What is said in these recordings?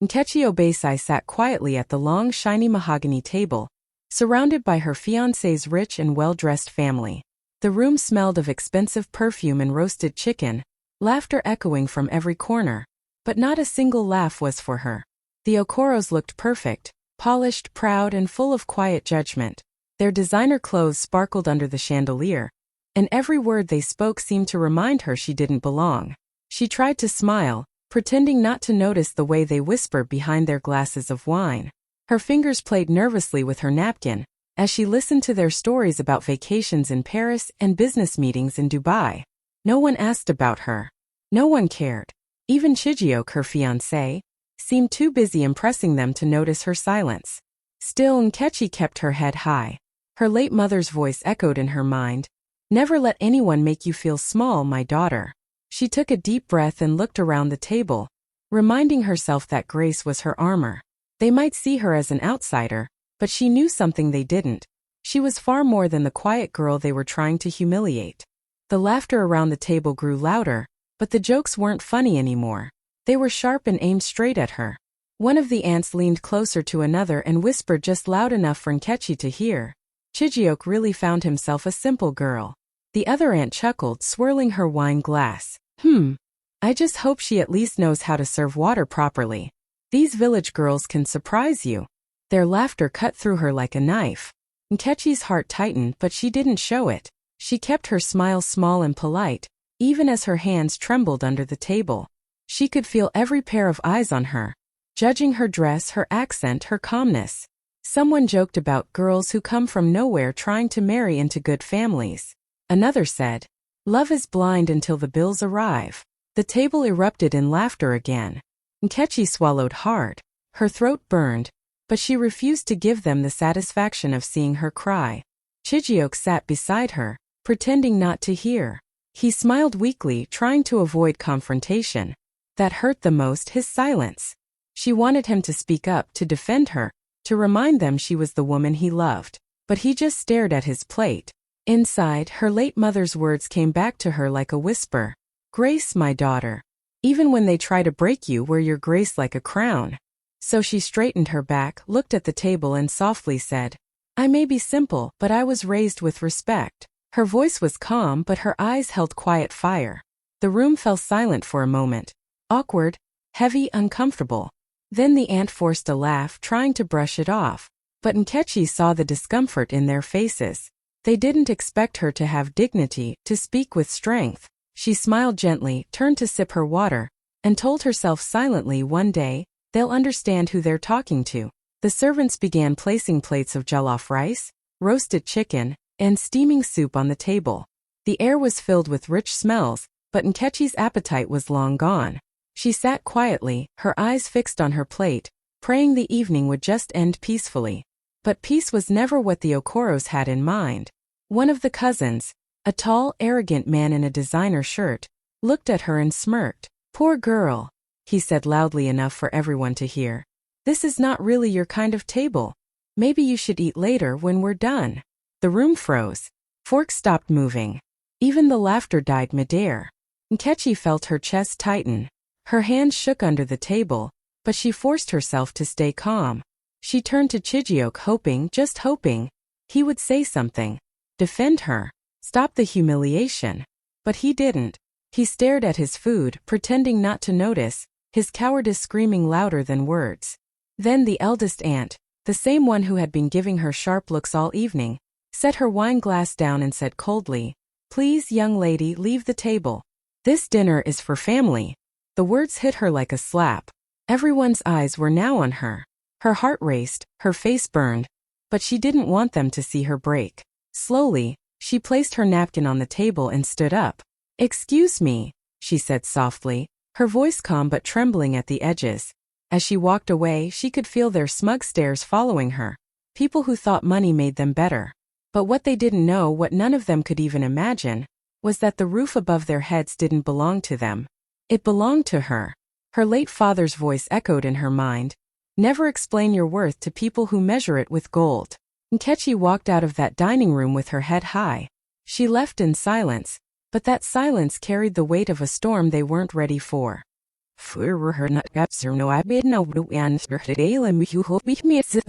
Nkechi Obesai sat quietly at the long, shiny mahogany table, surrounded by her fiancé's rich and well-dressed family. The room smelled of expensive perfume and roasted chicken, laughter echoing from every corner. But not a single laugh was for her. The Okoros looked perfect, polished, proud, and full of quiet judgment. Their designer clothes sparkled under the chandelier, and every word they spoke seemed to remind her she didn't belong. She tried to smile, pretending not to notice the way they whispered behind their glasses of wine. Her fingers played nervously with her napkin, as she listened to their stories about vacations in Paris and business meetings in Dubai. No one asked about her. No one cared. Even Chijioke, her fiancé, seemed too busy impressing them to notice her silence. Still, Nkechi kept her head high. Her late mother's voice echoed in her mind. "Never let anyone make you feel small, my daughter." She took a deep breath and looked around the table, reminding herself that grace was her armor. They might see her as an outsider, but she knew something they didn't. She was far more than the quiet girl they were trying to humiliate. The laughter around the table grew louder, but the jokes weren't funny anymore. They were sharp and aimed straight at her. One of the aunts leaned closer to another and whispered just loud enough for Nkechi to hear. Chijioke really found himself a simple girl. The other aunt chuckled, swirling her wine glass. I just hope she at least knows how to serve water properly. These village girls can surprise you." Their laughter cut through her like a knife. Nkechi's heart tightened, but she didn't show it. She kept her smile small and polite, even as her hands trembled under the table. She could feel every pair of eyes on her, judging her dress, her accent, her calmness. Someone joked about girls who come from nowhere trying to marry into good families. Another said, "Love is blind until the bills arrive." The table erupted in laughter again. Nkechi swallowed hard. Her throat burned, but she refused to give them the satisfaction of seeing her cry. Chijioke sat beside her, pretending not to hear. He smiled weakly, trying to avoid confrontation. That hurt the most, his silence. She wanted him to speak up, to defend her, to remind them she was the woman he loved. But he just stared at his plate. Inside, her late mother's words came back to her like a whisper. "Grace, my daughter. Even when they try to break you, wear your grace like a crown." So she straightened her back, looked at the table and softly said, "I may be simple, but I was raised with respect." Her voice was calm, but her eyes held quiet fire. The room fell silent for a moment. Awkward, heavy, uncomfortable. Then the aunt forced a laugh, trying to brush it off. But Nkechi saw the discomfort in their faces. They didn't expect her to have dignity, to speak with strength. She smiled gently, turned to sip her water, and told herself silently, one day, they'll understand who they're talking to. The servants began placing plates of jollof rice, roasted chicken, and steaming soup on the table. The air was filled with rich smells, but Nkechi's appetite was long gone. She sat quietly, her eyes fixed on her plate, praying the evening would just end peacefully. But peace was never what the Okoros had in mind. One of the cousins, a tall, arrogant man in a designer shirt, looked at her and smirked. "Poor girl," he said loudly enough for everyone to hear. "This is not really your kind of table. Maybe you should eat later when we're done." The room froze. Forks stopped moving. Even the laughter died midair. Nkechi felt her chest tighten. Her hands shook under the table, but she forced herself to stay calm. She turned to Chijioke, hoping, just hoping, he would say something. Defend her. Stop the humiliation. But he didn't. He stared at his food, pretending not to notice, his cowardice screaming louder than words. Then the eldest aunt, the same one who had been giving her sharp looks all evening, set her wine glass down and said coldly, "Please, young lady, leave the table. This dinner is for family." The words hit her like a slap. Everyone's eyes were now on her. Her heart raced, her face burned, but she didn't want them to see her break. Slowly, she placed her napkin on the table and stood up. "Excuse me," she said softly, her voice calm but trembling at the edges. As she walked away, she could feel their smug stares following her. People who thought money made them better. But what they didn't know, what none of them could even imagine, was that the roof above their heads didn't belong to them. It belonged to her. Her late father's voice echoed in her mind. "Never explain your worth to people who measure it with gold." Nkechi walked out of that dining room with her head high. She left in silence, but that silence carried the weight of a storm they weren't ready for. For her not gaps or no I bid no blue answer today, let me you hope me miss it.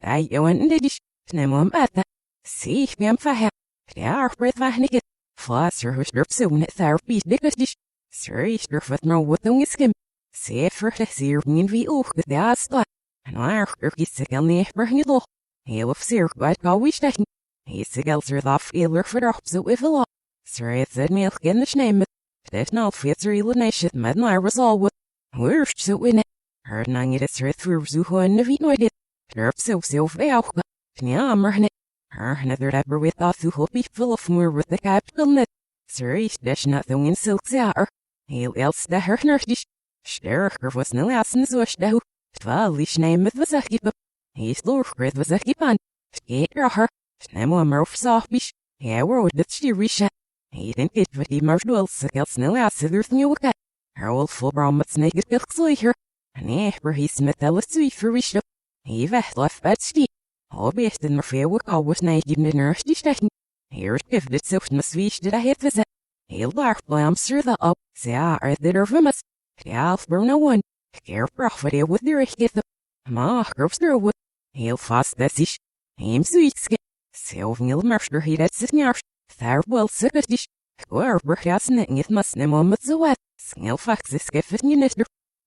I went the dish, Nemum at that. See, ma'am, faha. They are breath vahnig. Flosser who strips soon at therapy dish. Sir, you're with no wooden skim. See for the sear mean we oak with the asla. And our turkey sick on the bringidle. He will sear quite go wish that. He siggles her off failer for the so if a lot. Sir, it's a milk in the name. That no fits real nation, madden I was all with. Where's so in it? Her nang it is her through Zuho and the Vinoid. Derp so fail. Nyammer. Her another ever with a Zuho be full of more with the capital net. Sir, is dash nothing in silks are. He'll else the her nerdish. Sterker was no lassen so stau. Twalish name it was a hip. He's lower with was a hipan. Skater her. Nemo murph softbish. Yeah, we're with the chirisha. He didn't get what he marked well, so else no lass there's new cat. Her old full brommets naked pilks later. And where he smith ellis sweet for wish up. He vet left bad steep. All best in my fair work always night even in nurse stecken. Here's if it's so sweet did I hit visit. He'll dark blam sir the up. Say are the dervimus. Alf burn no one. Care profit with their hit the ma groups there wood. He'll fast that's ish. Him sweet skin. Sylvil mercer he that's it near. Thar well sick at dish. Where perhaps it must no moment so wet. Snail fax is skiffet in it.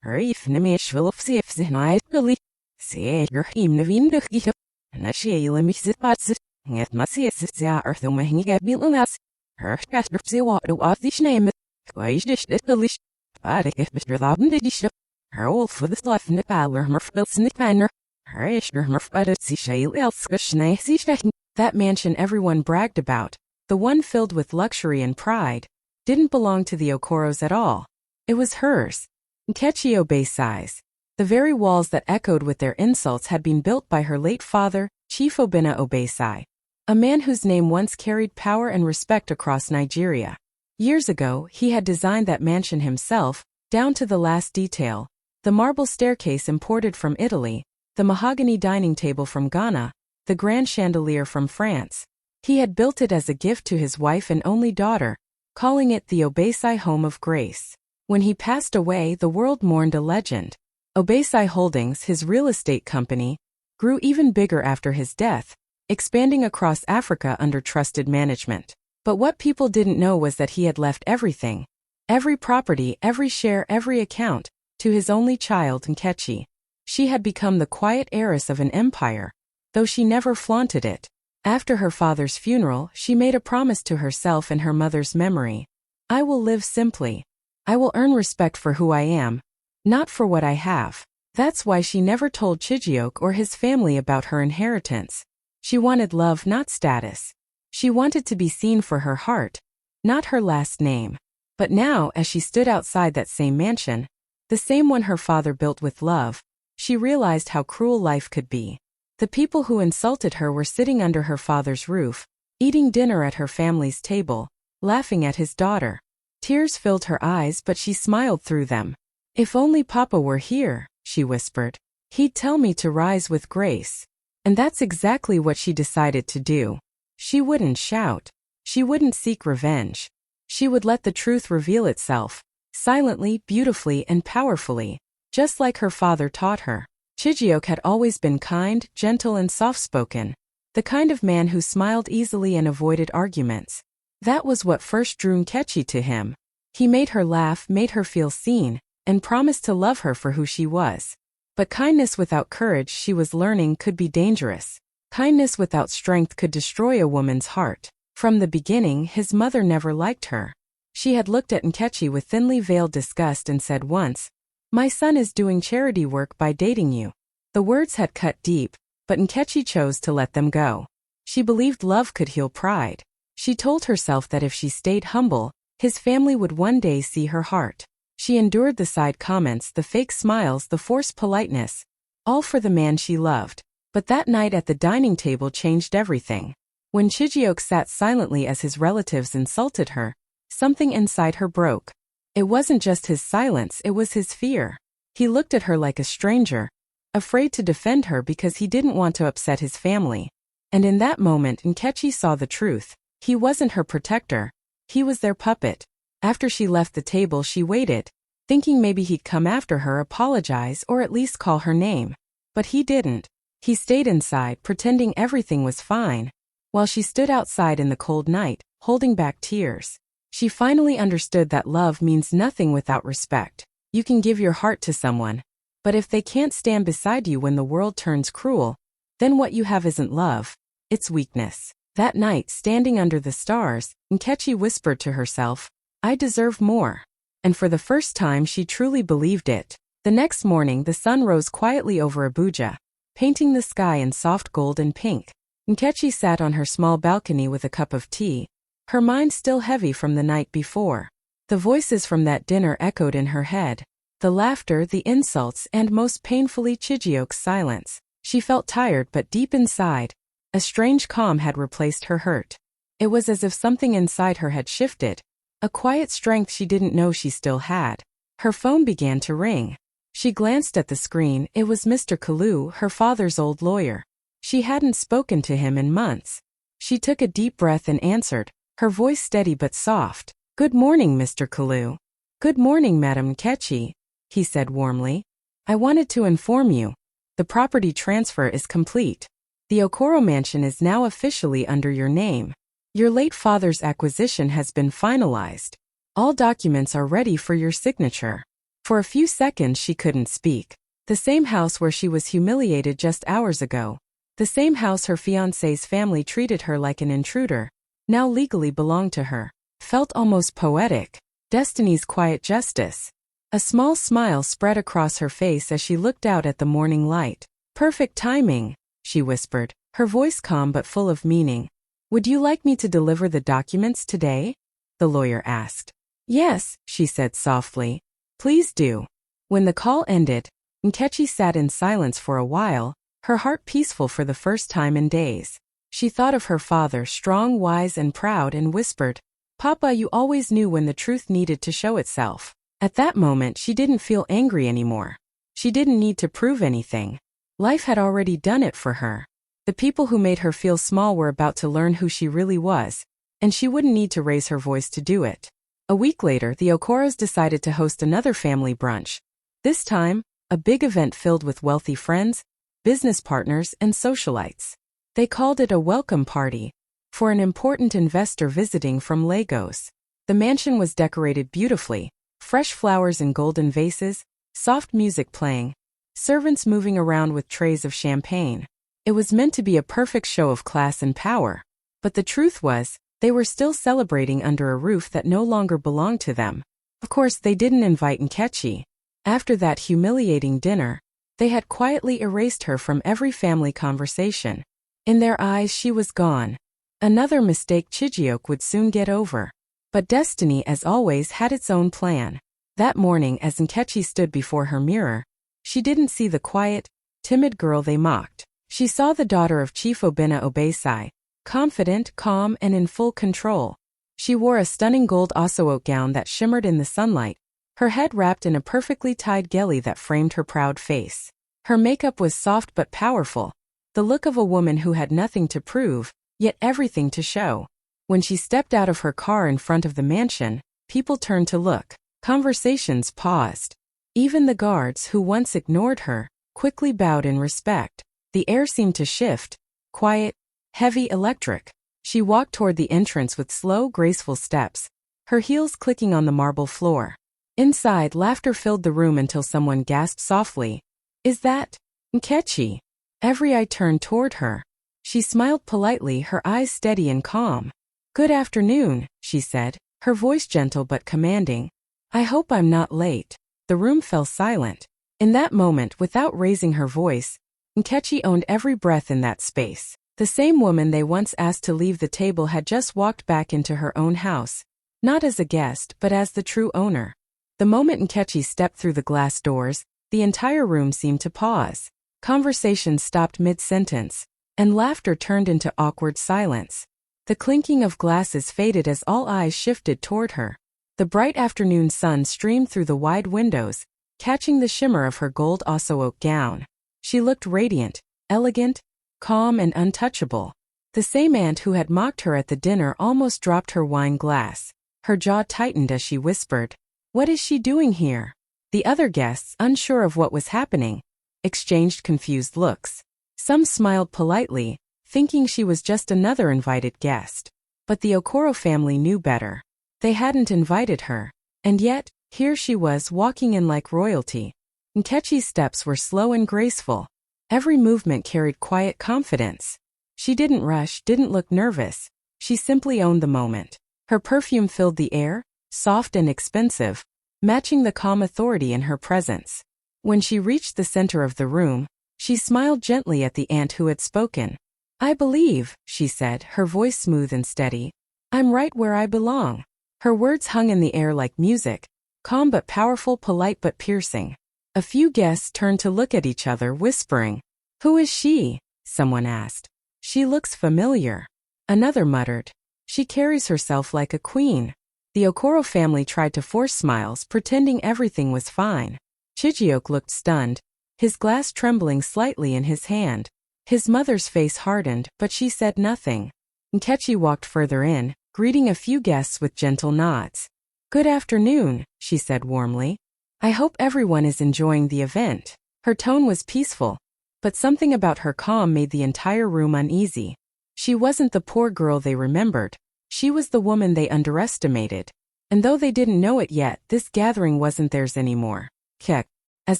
Her if nemish will of safes in I Billy. Say your him nevin the hit. And a shale and miss it bats it. It must see it's the earth on my hanging at Billanas. Her scatter say what do off this name. Why dish it delish. But if Mr. Loudon did dish up. Her old for the stuff in the parlor, Murph built in the banner. Her ishner Murph butted see shale else gushna see stecken. That mansion everyone bragged about, the one filled with luxury and pride, didn't belong to the Okoros at all. It was hers. Nkechi Obesi's. The very walls that echoed with their insults had been built by her late father, Chief Obinna Obesi, a man whose name once carried power and respect across Nigeria. Years ago, he had designed that mansion himself, down to the last detail. The marble staircase imported from Italy, the mahogany dining table from Ghana, the grand chandelier from France. He had built it as a gift to his wife and only daughter, calling it the Obesi Home of Grace. When he passed away, the world mourned a legend. Obesi Holdings, his real estate company, grew even bigger after his death, expanding across Africa under trusted management. But what people didn't know was that he had left everything, every property, every share, every account, to his only child, Nkechi. She had become the quiet heiress of an empire, though she never flaunted it. After her father's funeral, she made a promise to herself and her mother's memory. I will live simply. I will earn respect for who I am, not for what I have. That's why she never told Chijioke or his family about her inheritance. She wanted love, not status. She wanted to be seen for her heart, not her last name. But now, as she stood outside that same mansion, the same one her father built with love, she realized how cruel life could be. The people who insulted her were sitting under her father's roof, eating dinner at her family's table, laughing at his daughter. Tears filled her eyes, but she smiled through them. If only Papa were here, she whispered. He'd tell me to rise with grace. And that's exactly what she decided to do. She wouldn't shout. She wouldn't seek revenge. She would let the truth reveal itself, silently, beautifully, and powerfully, just like her father taught her. Chijioke had always been kind, gentle, and soft-spoken, the kind of man who smiled easily and avoided arguments. That was what first drew Nkechi to him. He made her laugh, made her feel seen, and promised to love her for who she was. But kindness without courage, she was learning, could be dangerous. Kindness without strength could destroy a woman's heart. From the beginning, his mother never liked her. She had looked at Nkechi with thinly veiled disgust and said once, "My son is doing charity work by dating you." The words had cut deep, but Nkechi chose to let them go. She believed love could heal pride. She told herself that if she stayed humble, his family would one day see her heart. She endured the side comments, the fake smiles, the forced politeness, all for the man she loved. But that night at the dining table changed everything. When Chijioke sat silently as his relatives insulted her, something inside her broke. It wasn't just his silence, it was his fear. He looked at her like a stranger, afraid to defend her because he didn't want to upset his family. And in that moment, Nkechi saw the truth. He wasn't her protector. He was their puppet. After she left the table, she waited. thinking maybe he'd come after her, apologize, or at least call her name. But he didn't. He stayed inside, pretending everything was fine, while she stood outside in the cold night, holding back tears. She finally understood that love means nothing without respect. You can give your heart to someone, but if they can't stand beside you when the world turns cruel, then what you have isn't love, it's weakness. That night, standing under the stars, Nkechi whispered to herself, "I deserve more." And for the first time she truly believed it. The next morning the sun rose quietly over Abuja, painting the sky in soft gold and pink. Nkechi sat on her small balcony with a cup of tea, her mind still heavy from the night before. The voices from that dinner echoed in her head, the laughter, the insults, and most painfully Chijioke's silence. She felt tired, but deep inside, a strange calm had replaced her hurt. It was as if something inside her had shifted, a quiet strength she didn't know she still had. Her phone began to ring. She glanced at the screen. It was Mr. Kalu, her father's old lawyer. She hadn't spoken to him in months. She took a deep breath and answered, her voice steady but soft. "Good morning, Mr. Kalu." "Good morning, Madam Nkechi," he said warmly. "I wanted to inform you. The property transfer is complete. The Okoro mansion is now officially under your name. Your late father's acquisition has been finalized. All documents are ready for your signature." For a few seconds she couldn't speak. The same house where she was humiliated just hours ago. The same house her fiancé's family treated her like an intruder, now legally belonged to her. Felt almost poetic. Destiny's quiet justice. A small smile spread across her face as she looked out at the morning light. "Perfect timing," she whispered, her voice calm but full of meaning. "Would you like me to deliver the documents today?" the lawyer asked. "Yes," she said softly. "Please do." When the call ended, Nkechi sat in silence for a while, her heart peaceful for the first time in days. She thought of her father, strong, wise, and proud, and whispered, "Papa, you always knew when the truth needed to show itself." At that moment she didn't feel angry anymore. She didn't need to prove anything. Life had already done it for her. The people who made her feel small were about to learn who she really was, and she wouldn't need to raise her voice to do it. A week later, the Okoros decided to host another family brunch. This time, a big event filled with wealthy friends, business partners, and socialites. They called it a welcome party for an important investor visiting from Lagos. The mansion was decorated beautifully, fresh flowers in golden vases, soft music playing, servants moving around with trays of champagne. It was meant to be a perfect show of class and power. But the truth was, they were still celebrating under a roof that no longer belonged to them. Of course, they didn't invite Nkechi. After that humiliating dinner, they had quietly erased her from every family conversation. In their eyes, she was gone. Another mistake Chijioke would soon get over. But destiny, as always, had its own plan. That morning, as Nkechi stood before her mirror, she didn't see the quiet, timid girl they mocked. She saw the daughter of Chief Obina Obesai, confident, calm, and in full control. She wore a stunning gold Oso gown that shimmered in the sunlight, her head wrapped in a perfectly tied geli that framed her proud face. Her makeup was soft but powerful, the look of a woman who had nothing to prove, yet everything to show. When she stepped out of her car in front of the mansion, people turned to look. Conversations paused. Even the guards, who once ignored her, quickly bowed in respect. The air seemed to shift, quiet, heavy, electric. She walked toward the entrance with slow, graceful steps, her heels clicking on the marble floor. Inside, laughter filled the room until someone gasped softly, "Is that Nkechi?" Every eye turned toward her. She smiled politely, her eyes steady and calm. "Good afternoon," she said, her voice gentle but commanding. "I hope I'm not late." The room fell silent. In that moment, without raising her voice, Nkechi owned every breath in that space. The same woman they once asked to leave the table had just walked back into her own house, not as a guest but as the true owner. The moment Nkechi stepped through the glass doors, the entire room seemed to pause. Conversation stopped mid-sentence, and laughter turned into awkward silence. The clinking of glasses faded as all eyes shifted toward her. The bright afternoon sun streamed through the wide windows, catching the shimmer of her gold Oso gown. She looked radiant, elegant, calm, and untouchable. The same aunt who had mocked her at the dinner almost dropped her wine glass. Her jaw tightened as she whispered, "What is she doing here?" The other guests, unsure of what was happening, exchanged confused looks. Some smiled politely, thinking she was just another invited guest. But the Okoro family knew better. They hadn't invited her. And yet, here she was walking in like royalty. Nkechi's steps were slow and graceful. Every movement carried quiet confidence. She didn't rush, didn't look nervous. She simply owned the moment. Her perfume filled the air, soft and expensive, matching the calm authority in her presence. When she reached the center of the room, she smiled gently at the aunt who had spoken. "I believe," she said, her voice smooth and steady, "I'm right where I belong." Her words hung in the air like music, calm but powerful, polite but piercing. A few guests turned to look at each other, whispering, "Who is she?" Someone asked. "She looks familiar." Another muttered, "She carries herself like a queen." The Okoro family tried to force smiles, pretending everything was fine. Chijioke looked stunned, his glass trembling slightly in his hand. His mother's face hardened, but she said nothing. Nkechi walked further in, greeting a few guests with gentle nods. "Good afternoon," she said warmly. "I hope everyone is enjoying the event." Her tone was peaceful, but something about her calm made the entire room uneasy. She wasn't the poor girl they remembered. She was the woman they underestimated. And though they didn't know it yet, this gathering wasn't theirs anymore. Kek. As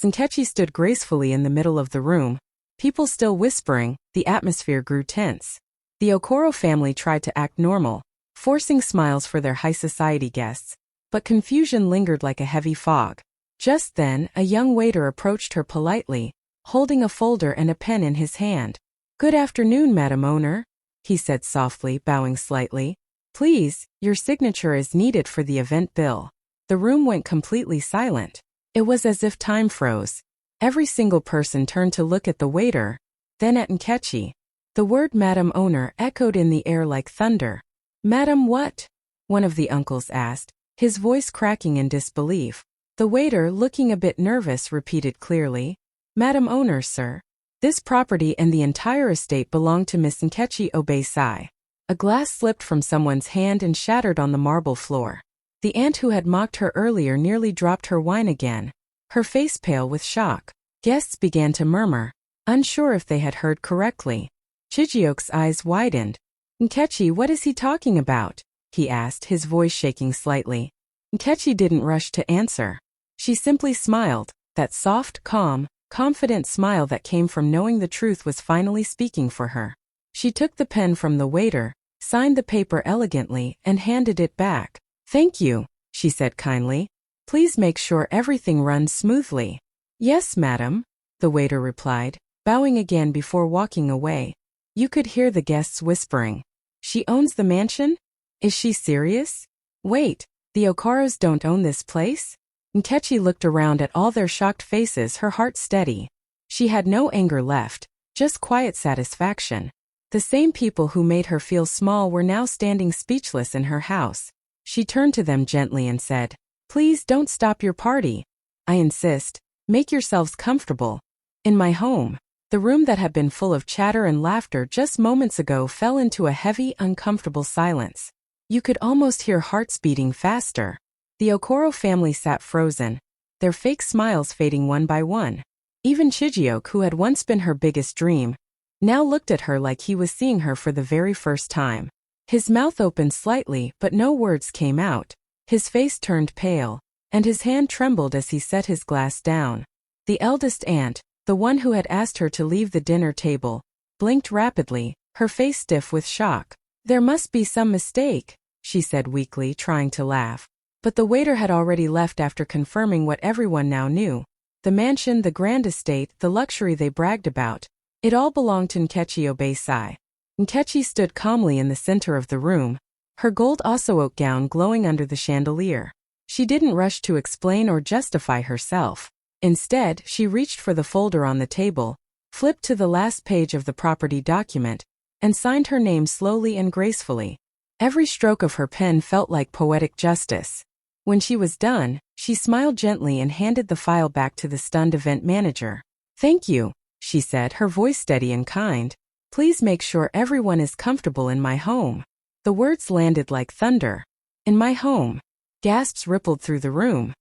Nkechi stood gracefully in the middle of the room, people still whispering, the atmosphere grew tense. The Okoro family tried to act normal, forcing smiles for their high society guests, but confusion lingered like a heavy fog. Just then, a young waiter approached her politely, holding a folder and a pen in his hand. "Good afternoon, Madam Owner," he said softly, bowing slightly. "Please, your signature is needed for the event bill." The room went completely silent. It was as if time froze. Every single person turned to look at the waiter, then at Nkechi. The word Madam Owner echoed in the air like thunder. "Madam what?" one of the uncles asked, his voice cracking in disbelief. The waiter, looking a bit nervous, repeated clearly, "Madam Owner, sir. This property and the entire estate belong to Miss Nkechi Obei-sai." A glass slipped from someone's hand and shattered on the marble floor. The aunt who had mocked her earlier nearly dropped her wine again, her face pale with shock. Guests began to murmur, unsure if they had heard correctly. Chijioke's eyes widened. "Nkechi, what is he talking about?" he asked, his voice shaking slightly. Nkechi didn't rush to answer. She simply smiled, that soft, calm, confident smile that came from knowing the truth was finally speaking for her. She took the pen from the waiter, signed the paper elegantly, and handed it back. "Thank you," she said kindly. "Please make sure everything runs smoothly." "Yes, madam," the waiter replied, bowing again before walking away. You could hear the guests whispering, "She owns the mansion? Is she serious? Wait, the Okaros don't own this place?" Nkechi looked around at all their shocked faces, her heart steady. She had no anger left, just quiet satisfaction. The same people who made her feel small were now standing speechless in her house. She turned to them gently and said, "Please don't stop your party. I insist, make yourselves comfortable. In my home." The room that had been full of chatter and laughter just moments ago fell into a heavy, uncomfortable silence. You could almost hear hearts beating faster. The Okoro family sat frozen, their fake smiles fading one by one. Even Chijioke, who had once been her biggest dream, now looked at her like he was seeing her for the very first time. His mouth opened slightly, but no words came out. His face turned pale, and his hand trembled as he set his glass down. The eldest aunt, the one who had asked her to leave the dinner table, blinked rapidly, her face stiff with shock. "There must be some mistake," she said weakly, trying to laugh. But the waiter had already left after confirming what everyone now knew. The mansion, the grand estate, the luxury they bragged about, it all belonged to Nkechi Obei-sai. Nkechi stood calmly in the center of the room, her gold osso-oak gown glowing under the chandelier. She didn't rush to explain or justify herself. Instead, she reached for the folder on the table, flipped to the last page of the property document, and signed her name slowly and gracefully. Every stroke of her pen felt like poetic justice. When she was done, she smiled gently and handed the file back to the stunned event manager. "Thank you," she said, her voice steady and kind. "Please make sure everyone is comfortable in my home." The words landed like thunder. "In my home." Gasps rippled through the room.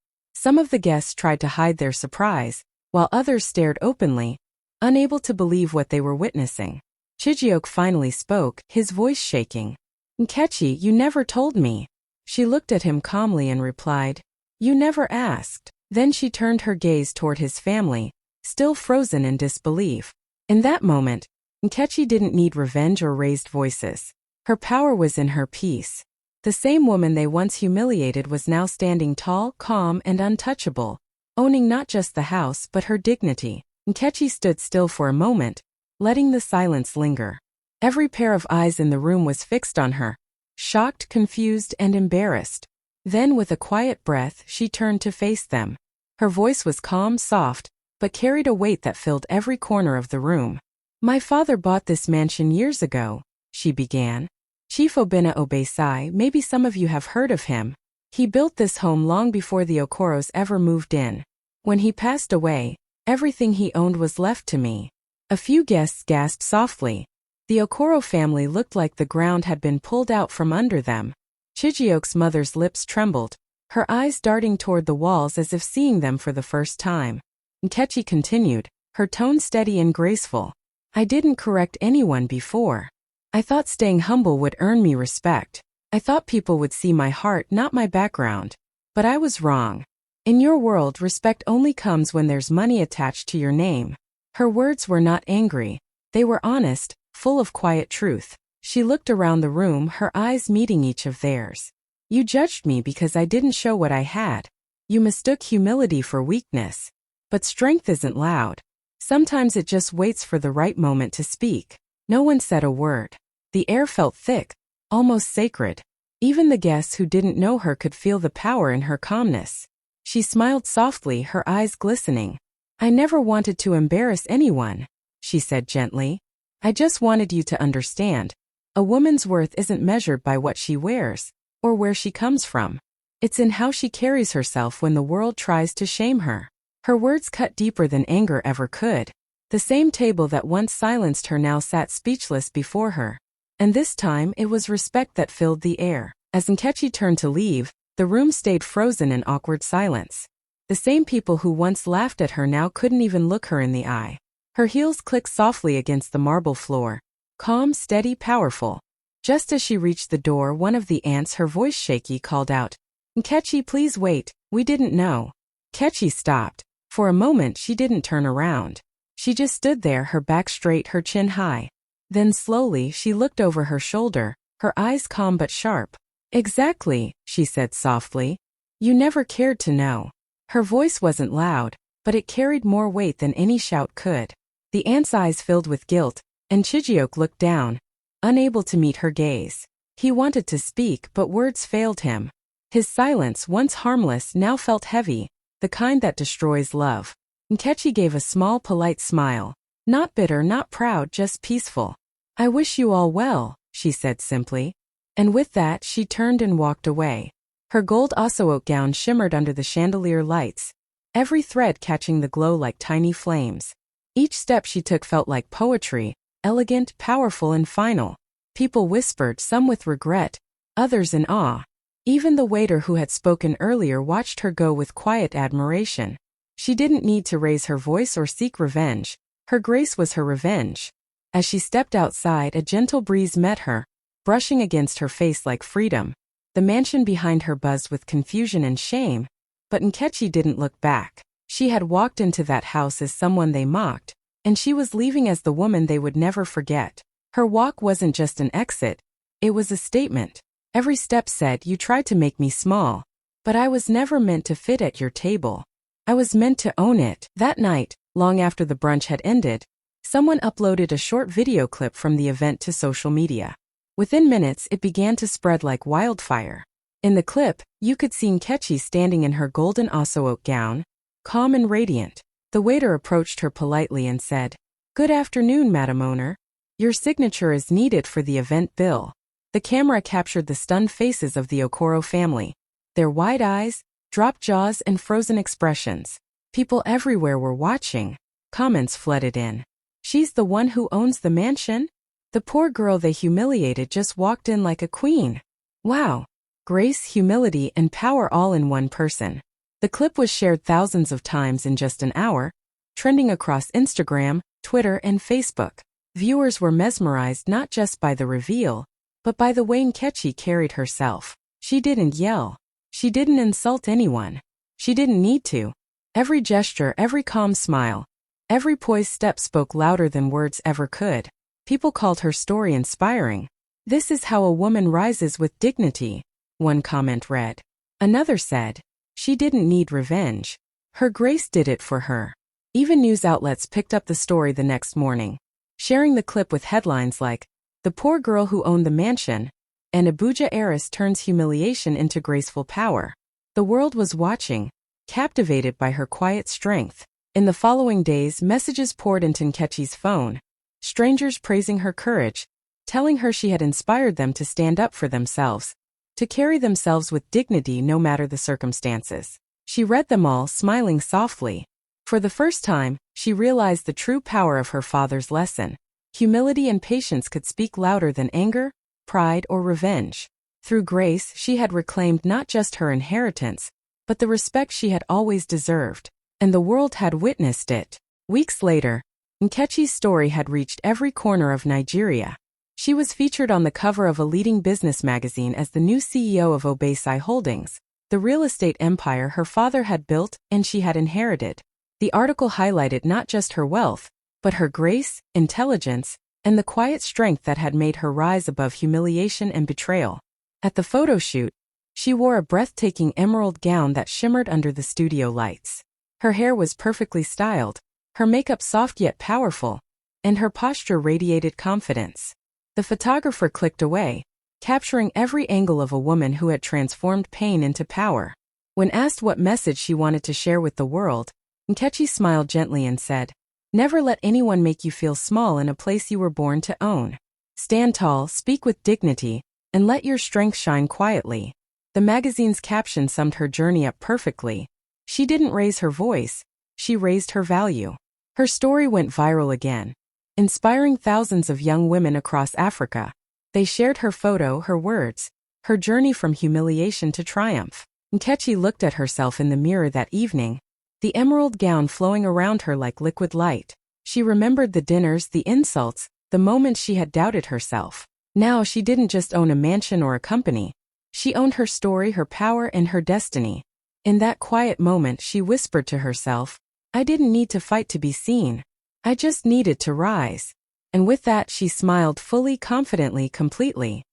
Some of the guests tried to hide their surprise, while others stared openly, unable to believe what they were witnessing. Chijioke finally spoke, his voice shaking. "Nkechi, you never told me." She looked at him calmly and replied, "You never asked." Then she turned her gaze toward his family, still frozen in disbelief. In that moment, Nkechi didn't need revenge or raised voices. Her power was in her peace. The same woman they once humiliated was now standing tall, calm, and untouchable, owning not just the house but her dignity. Nkechi stood still for a moment, letting the silence linger. Every pair of eyes in the room was fixed on her, shocked, confused, and embarrassed. Then, with a quiet breath, she turned to face them. Her voice was calm, soft, but carried a weight that filled every corner of the room. "My father bought this mansion years ago," she began. "Chief Obina Obesai, maybe some of you have heard of him. He built this home long before the Okoros ever moved in. When he passed away, everything he owned was left to me." A few guests gasped softly. The Okoro family looked like the ground had been pulled out from under them. Chijioke's mother's lips trembled, her eyes darting toward the walls as if seeing them for the first time. Nkechi continued, her tone steady and graceful. "I didn't correct anyone before. I thought staying humble would earn me respect. I thought people would see my heart, not my background. But I was wrong. In your world, respect only comes when there's money attached to your name." Her words were not angry. They were honest, full of quiet truth. She looked around the room, her eyes meeting each of theirs. "You judged me because I didn't show what I had. You mistook humility for weakness. But strength isn't loud. Sometimes it just waits for the right moment to speak." No one said a word. The air felt thick, almost sacred. Even the guests who didn't know her could feel the power in her calmness. She smiled softly, her eyes glistening. "I never wanted to embarrass anyone," she said gently. "I just wanted you to understand. A woman's worth isn't measured by what she wears, or where she comes from. It's in how she carries herself when the world tries to shame her." Her words cut deeper than anger ever could. The same table that once silenced her now sat speechless before her. And this time it was respect that filled the air. As Nkechi turned to leave, the room stayed frozen in awkward silence. The same people who once laughed at her now couldn't even look her in the eye. Her heels clicked softly against the marble floor. Calm, steady, powerful. Just as she reached the door, one of the aunts, her voice shaky, called out, "Nkechi, please wait, we didn't know." Nkechi stopped. For a moment she didn't turn around. She just stood there, her back straight, her chin high. Then slowly she looked over her shoulder, her eyes calm but sharp. "Exactly," she said softly. "You never cared to know." Her voice wasn't loud, but it carried more weight than any shout could. The aunt's eyes filled with guilt, and Chijioke looked down, unable to meet her gaze. He wanted to speak, but words failed him. His silence, once harmless, now felt heavy, the kind that destroys love. Nkechi gave a small, polite smile. Not bitter, not proud, just peaceful. "I wish you all well," she said simply. And with that, she turned and walked away. Her gold Oseote gown shimmered under the chandelier lights, every thread catching the glow like tiny flames. Each step she took felt like poetry, elegant, powerful, and final. People whispered, some with regret, others in awe. Even the waiter who had spoken earlier watched her go with quiet admiration. She didn't need to raise her voice or seek revenge. Her grace was her revenge. As she stepped outside, a gentle breeze met her, brushing against her face like freedom. The mansion behind her buzzed with confusion and shame, but Nkechi didn't look back. She had walked into that house as someone they mocked, and she was leaving as the woman they would never forget. Her walk wasn't just an exit, it was a statement. Every step said, "You tried to make me small, but I was never meant to fit at your table. I was meant to own it." That night, long after the brunch had ended, someone uploaded a short video clip from the event to social media. Within minutes, it began to spread like wildfire. In the clip, you could see Nkechi standing in her golden Oseote gown, calm and radiant. The waiter approached her politely and said, "Good afternoon, Madam Owner. Your signature is needed for the event bill." The camera captured the stunned faces of the Okoro family. Their wide eyes, dropped jaws, and frozen expressions. People everywhere were watching. Comments flooded in. "She's the one who owns the mansion? The poor girl they humiliated just walked in like a queen. Wow. Grace, humility, and power all in one person." The clip was shared thousands of times in just an hour, trending across Instagram, Twitter, and Facebook. Viewers were mesmerized not just by the reveal, but by the way Nkechi carried herself. She didn't yell. She didn't insult anyone. She didn't need to. Every gesture, every calm smile, every poised step spoke louder than words ever could. People called her story inspiring. "This is how a woman rises with dignity," one comment read. Another said, "She didn't need revenge. Her grace did it for her." Even news outlets picked up the story the next morning, sharing the clip with headlines like, "The poor girl who owned the mansion," and "Abuja heiress turns humiliation into graceful power." The world was watching, captivated by her quiet strength. In the following days, messages poured into Nkechi's phone, strangers praising her courage, telling her she had inspired them to stand up for themselves, to carry themselves with dignity no matter the circumstances. She read them all, smiling softly. For the first time, she realized the true power of her father's lesson. Humility and patience could speak louder than anger, pride, or revenge. Through grace, she had reclaimed not just her inheritance, but the respect she had always deserved. And the world had witnessed it. Weeks later, Nkechi's story had reached every corner of Nigeria. She was featured on the cover of a leading business magazine as the new CEO of Obesi Holdings, the real estate empire her father had built and she had inherited. The article highlighted not just her wealth, but her grace, intelligence, and the quiet strength that had made her rise above humiliation and betrayal. At the photo shoot, she wore a breathtaking emerald gown that shimmered under the studio lights. Her hair was perfectly styled, her makeup soft yet powerful, and her posture radiated confidence. The photographer clicked away, capturing every angle of a woman who had transformed pain into power. When asked what message she wanted to share with the world, Nkechi smiled gently and said, "Never let anyone make you feel small in a place you were born to own. Stand tall, speak with dignity, and let your strength shine quietly." The magazine's caption summed her journey up perfectly. She didn't raise her voice, she raised her value. Her story went viral again, inspiring thousands of young women across Africa. They shared her photo, her words, her journey from humiliation to triumph. Nkechi looked at herself in the mirror that evening, the emerald gown flowing around her like liquid light. She remembered the dinners, the insults, the moments she had doubted herself. Now she didn't just own a mansion or a company. She owned her story, her power, and her destiny. In that quiet moment, she whispered to herself, "I didn't need to fight to be seen. I just needed to rise." And with that, she smiled fully, confidently, completely.